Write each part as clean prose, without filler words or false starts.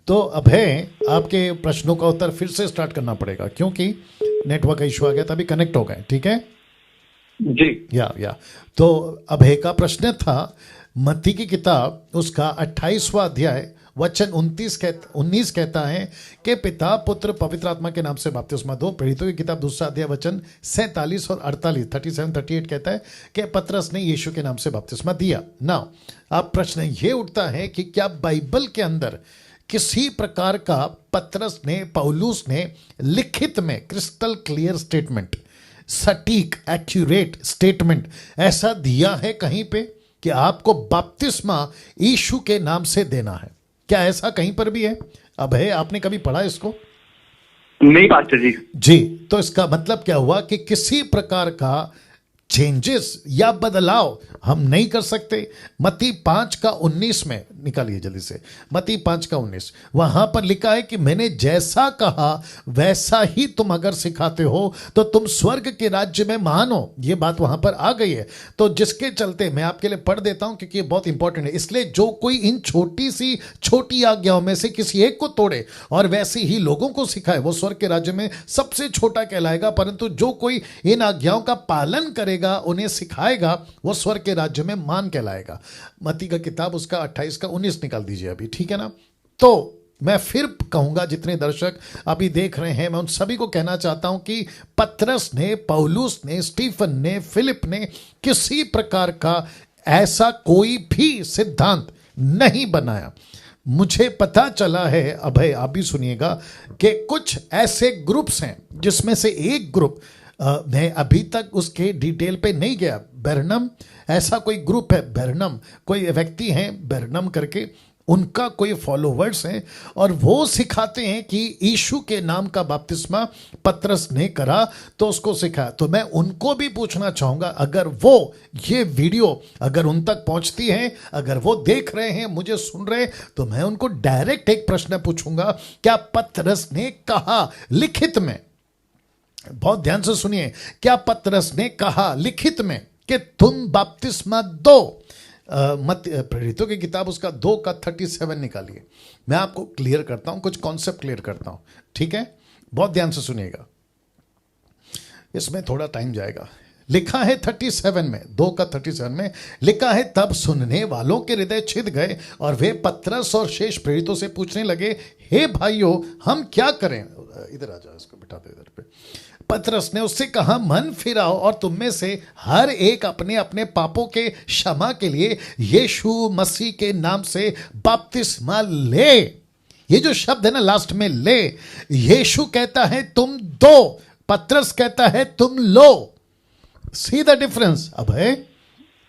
तो अभय, आपके प्रश्नों का उत्तर फिर से स्टार्ट करना पड़ेगा क्योंकि नेटवर्क का इशू आ गया था। अभी कनेक्ट हो गए, ठीक है? जी। या तो अभय का प्रश्न था, मत्ती की किताब उसका 28वां अध्याय वचन 19 कहता है कि पिता पुत्र पवित्र आत्मा के नाम से बपतिस्मा दो। प्रेरितों की किताब दूसरा अध्याय वचन 47 और 48 37-38 कहता है कि पतरस ने यीशु के नाम से बपतिस्मा दिया। नाउ अब प्रश्न ये उठता है कि क्या बाइबल के अंदर किसी प्रकार का पतरस ने, पौलुस ने लिखित में क्रिस्टल क्लियर स्टेटमेंट, सटीक एक्यूरेट स्टेटमेंट ऐसा दिया है कहीं पे कि आपको बपतिस्मा यीशु के नाम से देना है? क्या ऐसा कहीं पर भी है? अब है, आपने कभी पढ़ा इसको? नहीं पास्टर जी। जी, तो इसका मतलब क्या हुआ कि किसी प्रकार का चेंजेस या बदलाव हम नहीं कर सकते। मत्ती 5:19 में निकालिए जल्दी से, मत्ती 5:19, वहां पर लिखा है कि मैंने जैसा कहा वैसा ही तुम अगर सिखाते हो तो तुम स्वर्ग के राज्य में महान हो। यह बात वहां पर आ गई है। तो जिसके चलते मैं आपके लिए पढ़ देता हूं क्योंकि ये बहुत इंपॉर्टेंट है। इसलिए जो कोई इन छोटी आज्ञाओं में से किसी एक को तोड़े और वैसे ही लोगों को सिखाए, वो स्वर्ग के राज्य में सबसे छोटा कहलाएगा। परंतु जो कोई इन आज्ञाओं का पालन करेगा, उन्हें सिखाएगा, वो स्वर्ग के राज्य में मान कहलाएगा। मत्ती का किताब उसका 28:19 निकाल दीजिए अभी, ठीक है ना? तो मैं फिर कहूंगा, जितने दर्शक अभी देख रहे हैं, मैं उन सभी को कहना चाहता हूं कि पतरस ने, पौलुस ने, स्टीफन ने, फिलिप ने किसी प्रकार का ऐसा कोई भी सिद्धांत नहीं बनाया। मुझे पता चला है, अभय आप भी सुनिएगा, कि कुछ ऐसे ग्रुप्स हैं जिसमें से एक ग्रुप, मैं अभी तक उसके डिटेल पे नहीं गया, बर्नम ऐसा कोई ग्रुप है, बर्नम कोई व्यक्ति हैं बर्नम करके, उनका कोई फॉलोवर्स हैं और वो सिखाते हैं कि यीशु के नाम का बपतिस्मा पतरस ने करा तो उसको सिखाया। तो मैं उनको भी पूछना चाहूंगा, अगर वो ये वीडियो अगर उन तक पहुंचती है, अगर वो देख रहे हैं, मुझे सुन रहे हैं, तो मैं उनको डायरेक्ट एक प्रश्न पूछूंगा, क्या पतरस ने कहा लिखित में, बहुत ध्यान से सुनिए, क्या पतरस ने कहा लिखित में कि तुम बपतिस्मा दो? प्रेरितों की किताब उसका 2:37 निकालिए। मैं आपको क्लियर करता हूं, कुछ कॉन्सेप्ट क्लियर करता हूं, ठीक है? बहुत ध्यान से सुनिएगा, इसमें थोड़ा टाइम जाएगा। लिखा है 37 में, 2:37 में लिखा है, तब सुनने वालों के हृदय छिद गए और वे पतरस और शेष प्रेरितों से पूछने लगे, हे भाइयों, हम क्या करें? इधर आ जाओ, इसको बिठा दो इधर पे। पतरस ने उससे कहा, मन फिराओ और तुम में से हर एक अपने अपने पापों के क्षमा के लिए यीशु मसीह के नाम से बपतिस्मा ले। ये जो शब्द है ना लास्ट में, ले, यीशु कहता है तुम दो, पतरस कहता है तुम लो। See the difference? अब है,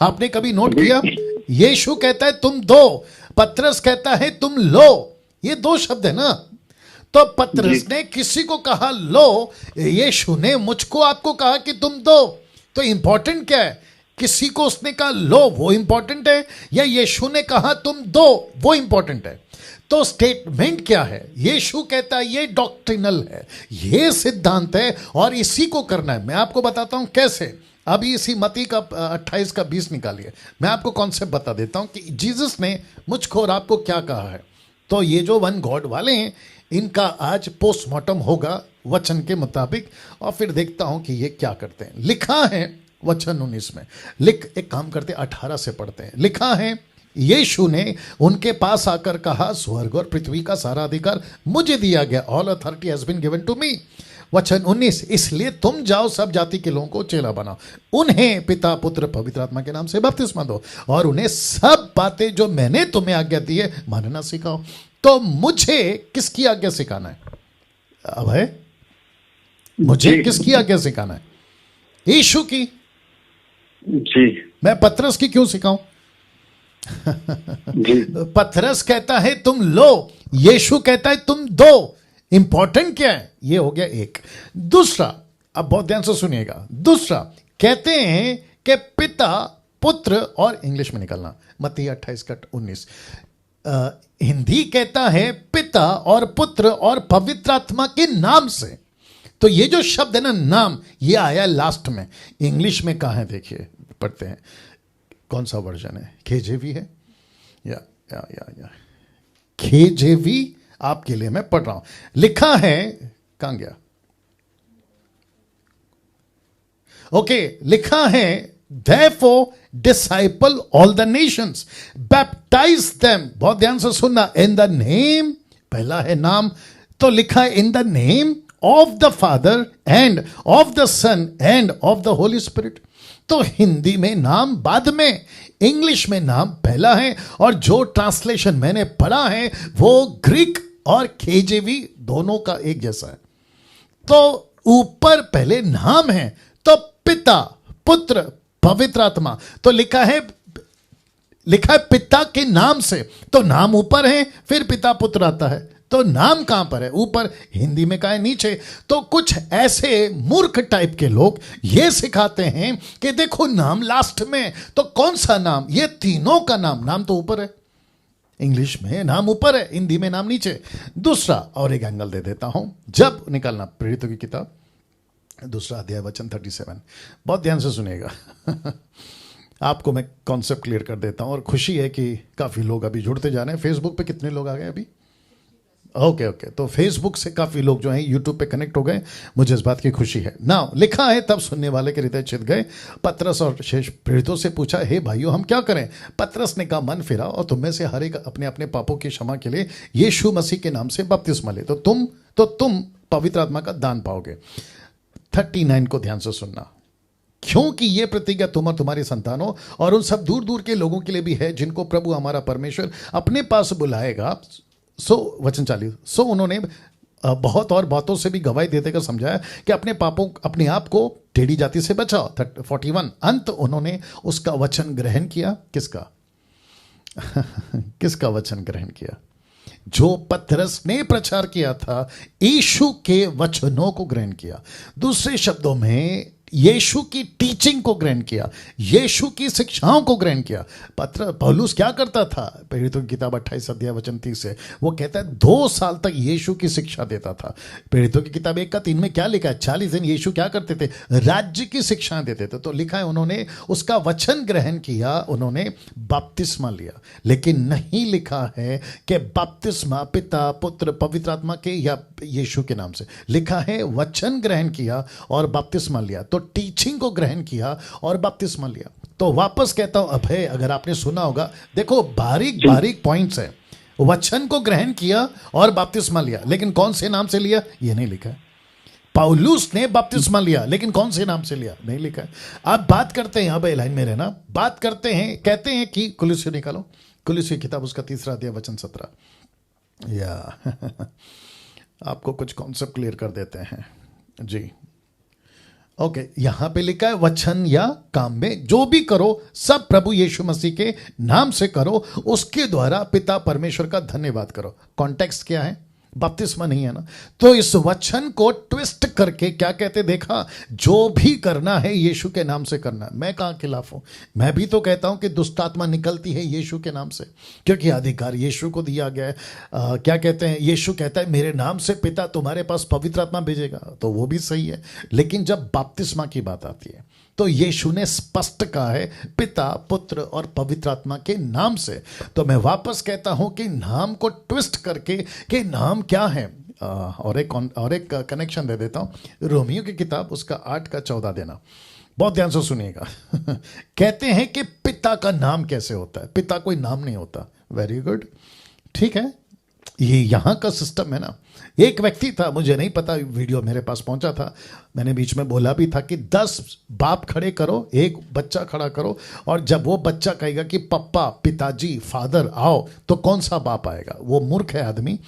आपने कभी नोट किया? यीशु कहता है तुम दो, पतरस कहता है तुम लो। ये दो शब्द है ना। तो पतरस ने किसी को कहा लो, यीशु ने मुझको आपको कहा कि तुम दो। तो इंपॉर्टेंट क्या है? किसी को उसने कहा लो, वो इंपॉर्टेंट है, या यीशु ने कहा तुम दो, वो इंपॉर्टेंट है? तो स्टेटमेंट क्या है? यीशु कहता है ये डॉक्ट्रिनल है, ये सिद्धांत है और इसी को करना है। मैं आपको बताता हूं कैसे। अभी इसी मत्ती का 28:20 निकालिए, मैं आपको कॉन्सेप्ट बता देता हूं कि जीसस ने मुझको और आपको क्या कहा है। तो ये जो वन गॉड वाले हैं, इनका आज पोस्टमार्टम होगा वचन के मुताबिक, और फिर देखता हूं कि ये क्या करते हैं। लिखा है वचन 19 में, एक काम करते 18 से पढ़ते हैं। लिखा है, यीशु ने उनके पास आकर कहा, स्वर्ग और पृथ्वी का सारा अधिकार मुझे दिया गया, all authority has been given to me. वचन 19, इसलिए तुम जाओ, सब जाति के लोगों को चेला बनाओ, उन्हें पिता पुत्र पवित्र आत्मा के नाम से बपतिस्मा दो और उन्हें सब बातें जो मैंने तुम्हें आज्ञा दी है मानना सिखाओ। तो मुझे किसकी आज्ञा सिखाना है? अब है, मुझे किसकी आज्ञा सिखाना है? यीशु की। जी। मैं पतरस की क्यों सिखाऊं? पतरस कहता है तुम लो, यीशु कहता है तुम दो। इंपॉर्टेंट क्या है? ये हो गया एक। दूसरा, अब बहुत ध्यान से सुनिएगा, दूसरा कहते हैं कि पिता पुत्र, और इंग्लिश में निकलना, मत्ती 28:19, हिंदी कहता है पिता और पुत्र और पवित्र आत्मा के नाम से। तो ये जो शब्द है ना, नाम, ये आया लास्ट में। इंग्लिश में कहाँ है? देखिए, पढ़ते हैं, कौन सा वर्जन है? केजेवी है या KJV आपके लिए मैं पढ़ रहा हूं। लिखा है, कहां गया? ओके, लिखा है therefore disciple all the nations, baptize them, बहुत ध्यान से सुनना, in the name, पहला है नाम, तो लिखा है in the name of the Father and of the Son and of the Holy Spirit। तो हिंदी में नाम बाद में, इंग्लिश में नाम पहला है, और जो ट्रांसलेशन मैंने पढ़ा है वो ग्रीक और KJV दोनों का एक जैसा है। तो ऊपर पहले नाम है, तो पिता, पुत्र, पवित्र आत्मा, तो लिखा है पिता के नाम से, तो नाम ऊपर है, फिर पिता पुत्र आता है, तो नाम कहां पर है? ऊपर। हिंदी में कहा है नीचे। तो कुछ ऐसे मूर्ख टाइप के लोग ये सिखाते हैं कि देखो नाम लास्ट में, तो कौन सा नाम? ये तीनों का नाम तो ऊपर है, इंग्लिश में नाम ऊपर है, हिंदी में नाम नीचे। दूसरा और एक एंगल दे देता हूं, जब निकालना प्रेरितों की किताब दूसरा अध्याय वचन 37, बहुत ध्यान से सुनिएगा। आपको मैं कॉन्सेप्ट क्लियर कर देता हूं, और खुशी है कि काफी लोग अभी जुड़ते जा रहे हैं। फेसबुक पे कितने लोग आ गए अभी? ओके, तो फेसबुक से काफी लोग जो हैं यूट्यूब पे कनेक्ट हो गए, मुझे इस बात की खुशी है। नाउ लिखा है, तब सुनने वाले के हृदय चित गए, पतरस और शेष प्रेरितों से पूछा, हे भाइयों हम क्या करें? पतरस ने कहा, मन फिरा और तुम में से हर एक अपने अपने पापों की क्षमा के लिए यीशु मसीह के नाम से बपतिस्मा ले, तो तुम पवित्र आत्मा का दान पाओगे। 39 को ध्यान से सुनना, क्योंकि ये प्रतिज्ञा तुम और तुम्हारी संतानों और उन सब दूर दूर के लोगों के लिए भी है जिनको प्रभु हमारा परमेश्वर अपने पास बुलाएगा। वचन 40, सो उन्होंने बहुत और बातों से भी गवाही देते कर समझाया कि अपने आप को टेढ़ी जाति से बचाओ। 41, अंत उन्होंने उसका वचन ग्रहण किया। किसका? किसका वचन ग्रहण किया? जो पतरस ने प्रचार किया था, यीशु के वचनों को ग्रहण किया। दूसरे शब्दों में यीशु की टीचिंग को ग्रहण किया, यीशु की शिक्षाओं को ग्रहण किया। पौलुस क्या करता था? प्रेरितों की किताब 28 अध्याय वचन 30 से वो कहता है 2 साल तक यीशु की शिक्षा देता था। प्रेरितों की किताब 1:3 में क्या लिखा है? 40 दिन यीशु क्या करते थे? राज्य की शिक्षाएं देते थे। तो लिखा है उन्होंने उसका वचन ग्रहण किया, उन्होंने बपतिस्मा लिया, लेकिन नहीं लिखा है कि बपतिस्मा पिता पुत्र पवित्र आत्मा के या यीशु के नाम से। लिखा है वचन ग्रहण किया और बपतिस्मा लिया, तो टीचिंग को ग्रहण किया और बपतिस्मा लिया। तो वापस कहता हूं, अभय अगर आपने सुना होगा, देखो बारीक बारीक पॉइंट्स है। वचन को ग्रहण किया और बपतिस्मा लिया, लेकिन कौन से नाम से लिया ये नहीं लिखा है। पौलुस ने बपतिस्मा लिया, लेकिन कौन से नाम से लिया नहीं लिखा है। अब बात करते हैं, यहां पे लाइन में रहना, बात करते हैं, कहते हैं कि कुलुस्सी निकालो, कुलुस्सी किताब उसका 3 अध्याय वचन 17। या आपको कुछ कॉन्सेप्ट क्लियर कर देते हैं जी। ओके, यहां पे लिखा है वचन या काम में जो भी करो सब प्रभु यीशु मसीह के नाम से करो, उसके द्वारा पिता परमेश्वर का धन्यवाद करो। कॉन्टेक्स्ट क्या है? बपतिस्मा नहीं है ना। तो इस वचन को ट्विस्ट करके क्या कहते देखा, जो भी करना है यीशु के नाम से करना। मैं कहां खिलाफ हूं? मैं भी तो कहता हूं कि दुष्ट आत्मा निकलती है यीशु के नाम से, क्योंकि अधिकार यीशु को दिया गया है। क्या कहते हैं? यीशु कहता है मेरे नाम से पिता तुम्हारे पास पवित्र आत्मा भेजेगा, तो वो भी सही है। लेकिन जब बपतिस्मा की बात आती है तो यीशु ने स्पष्ट कहा है पिता पुत्र और पवित्र आत्मा के नाम से। तो मैं वापस कहता हूं कि नाम को ट्विस्ट करके कि नाम क्या है। और एक कनेक्शन दे देता हूं, रोमियो की किताब उसका 8:14 देना, बहुत ध्यान से सुनिएगा। कहते हैं कि पिता का नाम कैसे होता है? पिता कोई नाम नहीं होता। वेरी गुड, ठीक है, ये यहां का सिस्टम है ना। एक व्यक्ति था, मुझे नहीं पता, वीडियो मेरे पास पहुंचा था, मैंने बीच में बोला भी था कि 10 बाप खड़े करो, एक बच्चा खड़ा करो, और जब वो बच्चा कहेगा कि पप्पा पिताजी फादर आओ, तो कौन सा बाप आएगा? वो मूर्ख है आदमी।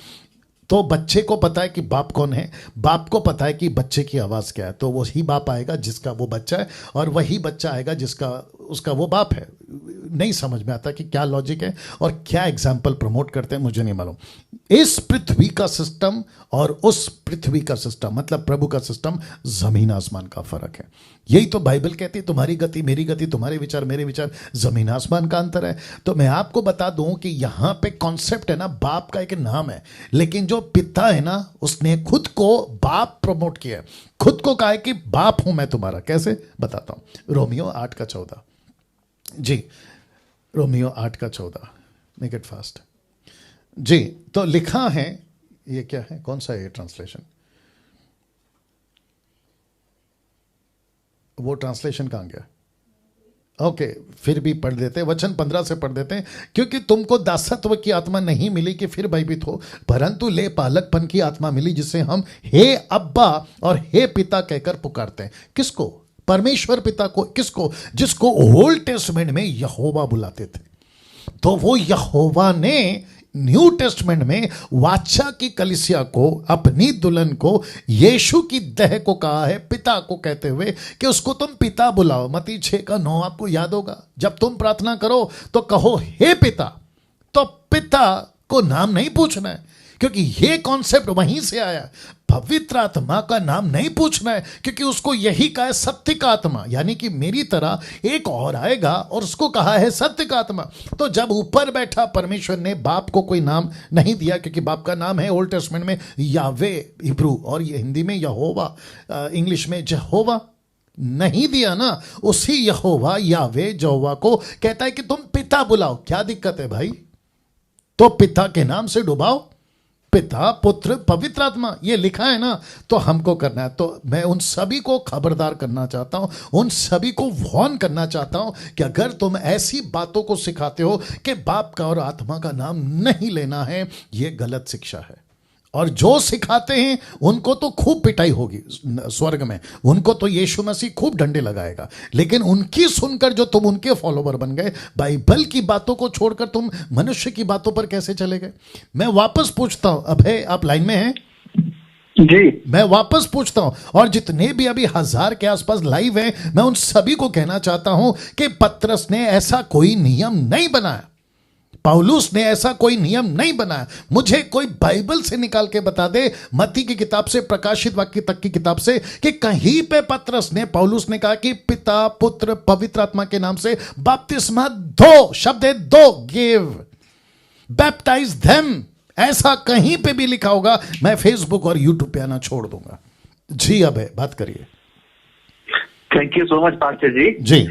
तो बच्चे को पता है कि बाप कौन है, बाप को पता है कि बच्चे की आवाज़ क्या है, तो वही बाप आएगा जिसका वो बच्चा है, और वही बच्चा आएगा जिसका उसका वो बाप है। नहीं समझ में आता कि क्या लॉजिक है और क्या एग्जाम्पल प्रमोट करते हैं, मुझे नहीं मालूम। इस पृथ्वी का सिस्टम और उस पृथ्वी का सिस्टम, मतलब प्रभु का सिस्टम, जमीन आसमान का फर्क है। यही तो बाइबल कहती है, तुम्हारी गति मेरी गति, तुम्हारे विचार मेरे विचार, जमीन आसमान का अंतर है। तो मैं आपको बता दूं कि यहां पे कॉन्सेप्ट है ना, बाप का एक नाम है, लेकिन जो पिता है ना, उसने खुद को बाप प्रमोट किया है, खुद को कहा है कि बाप हूं मैं तुम्हारा। कैसे बताता हूं, रोमियो 8:14 जी, रोमियो 8:14, मेक इट फास्ट। जी, तो लिखा है, ये क्या है, कौन सा है ये ट्रांसलेशन? वो ट्रांसलेशन कहाँ गया? ओके, फिर भी पढ़ देते हैं, वचन 15 से पढ़ देते हैं। क्योंकि तुमको दासत्व की आत्मा नहीं मिली कि फिर भयभीत हो, परंतु ले पालकपन की आत्मा मिली, जिसे हम हे अब्बा और हे पिता कहकर पुकारते हैं। किसको? परमेश्वर पिता को। किसको? जिसको ओल्ड टेस्टमेंट में यहोवा बुलाते थे। तो वो यहोवा ने न्यू टेस्टमेंट में वाचा की कलीसिया को, अपनी दुल्हन को, यीशु की देह को कहा है पिता को कहते हुए कि उसको तुम पिता बुलाओ। मत्ती 6:9 आपको याद होगा। जब तुम प्रार्थना करो तो कहो हे पिता। तो पिता को नाम नहीं पूछना है, क्योंकि ये कॉन्सेप्ट वहीं से आया। पवित्र आत्मा का नाम नहीं पूछना है, क्योंकि उसको यही कहा है सत्य का आत्मा, यानी कि मेरी तरह एक और आएगा और उसको कहा है सत्य का आत्मा। तो जब ऊपर बैठा परमेश्वर ने बाप को कोई नाम नहीं दिया, क्योंकि बाप का नाम है ओल्ड टेस्टमेंट में यावे हिब्रू, और ये हिंदी में यहोवा, इंग्लिश में जहोवा नहीं दिया ना। उसी यहोवा यावे जहोवा को कहता है कि तुम पिता बुलाओ। क्या दिक्कत है भाई? तो पिता के नाम से डुबाओ, पिता पुत्र पवित्र आत्मा, ये लिखा है ना, तो हमको करना है। तो मैं उन सभी को खबरदार करना चाहता हूं, उन सभी को वार्न करना चाहता हूं कि अगर तुम ऐसी बातों को सिखाते हो कि बाप का और आत्मा का नाम नहीं लेना है, ये गलत शिक्षा है। और जो सिखाते हैं उनको तो खूब पिटाई होगी स्वर्ग में, उनको तो यीशु मसीह खूब डंडे लगाएगा। लेकिन उनकी सुनकर जो तुम उनके फॉलोवर बन गए, बाइबल की बातों को छोड़कर तुम मनुष्य की बातों पर कैसे चले गए? मैं वापस पूछता हूं, अभय आप लाइन में हैं? जी, मैं वापस पूछता हूं, और जितने भी अभी 1000 के आसपास लाइव हैं, मैं उन सभी को कहना चाहता हूं कि पतरस ने ऐसा कोई नियम नहीं बनाया, पौलुस ने ऐसा कोई नियम नहीं बनाया। मुझे कोई बाइबल से निकाल के बता दे, मत्ती की किताब से प्रकाशित वाक्य तक की किताब से, कि कहीं पे पतरस ने, पौलुस ने कहा कि पिता पुत्र पवित्र आत्मा के नाम से बपतिस्मा दो, शब्द है दो, गिव, बैप्टाइज देम, ऐसा कहीं पे भी लिखा होगा, मैं फेसबुक और यूट्यूब पे आना छोड़ दूंगा। जी अब है, बात करिए। Thank you so much pastor ji. जी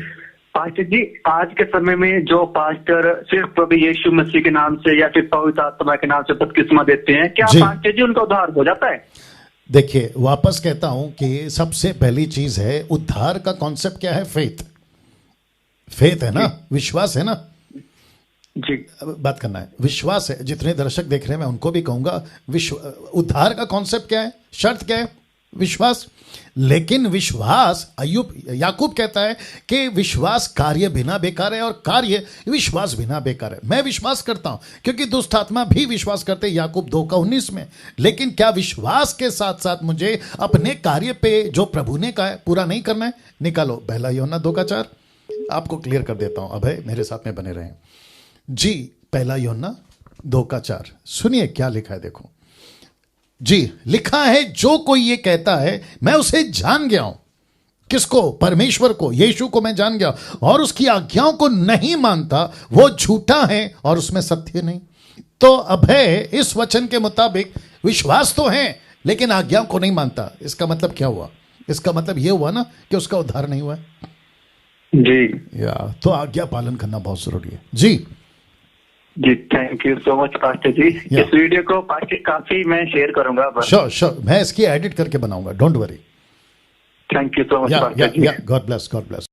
पास्टर जी, आज के समय में जो पास्टर सिर्फ प्रभु यीशु मसीह के नाम से या फिर पवित्र आत्मा के नाम से बपतिस्मा देते हैं, क्या जी। पास्टर जी उनका उद्धार हो जाता है? देखिए, वापस कहता हूं कि सबसे पहली चीज है, उद्धार का कॉन्सेप्ट क्या है? फेथ। फेथ है ना, विश्वास है ना। जी, बात करना है, विश्वास है। जितने दर्शक देख रहे हैं मैं उनको भी कहूंगा, उद्धार का कॉन्सेप्ट क्या है? शर्त क्या है? विश्वास। लेकिन विश्वास, अय्यूब, याकूब कहता है कि विश्वास कार्य बिना बेकार है और कार्य विश्वास बिना बेकार है। मैं विश्वास करता हूं क्योंकि दुष्ट आत्मा भी विश्वास करते, याकूब 2:19 में। लेकिन क्या विश्वास के साथ साथ मुझे अपने कार्य पे जो प्रभु ने कहा है पूरा नहीं करना है? निकालो 1 यूहन्ना 2:4, आपको क्लियर कर देता हूं। अभय मेरे साथ में बने रहें जी। 1 यूहन्ना 2:4 सुनिए क्या लिखा है, देखो जी। लिखा है, जो कोई ये कहता है मैं उसे जान गया हूं। किसको? परमेश्वर को, यीशु को मैं जान गया, और उसकी आज्ञाओं को नहीं मानता, वो झूठा है और उसमें सत्य नहीं। तो अभय, इस वचन के मुताबिक विश्वास तो है लेकिन आज्ञाओं को नहीं मानता। इसका मतलब क्या हुआ? इसका मतलब यह हुआ ना कि उसका उद्धार नहीं हुआ। जी, या तो आज्ञा पालन करना बहुत जरूरी है। जी जी, thank you so much pastor ji. इस वीडियो को पास्टर काफी मैं शेयर करूंगा। श्योर, मैं इसकी एडिट करके बनाऊंगा, don't worry. Thank you so much pastor ji. God bless, God bless.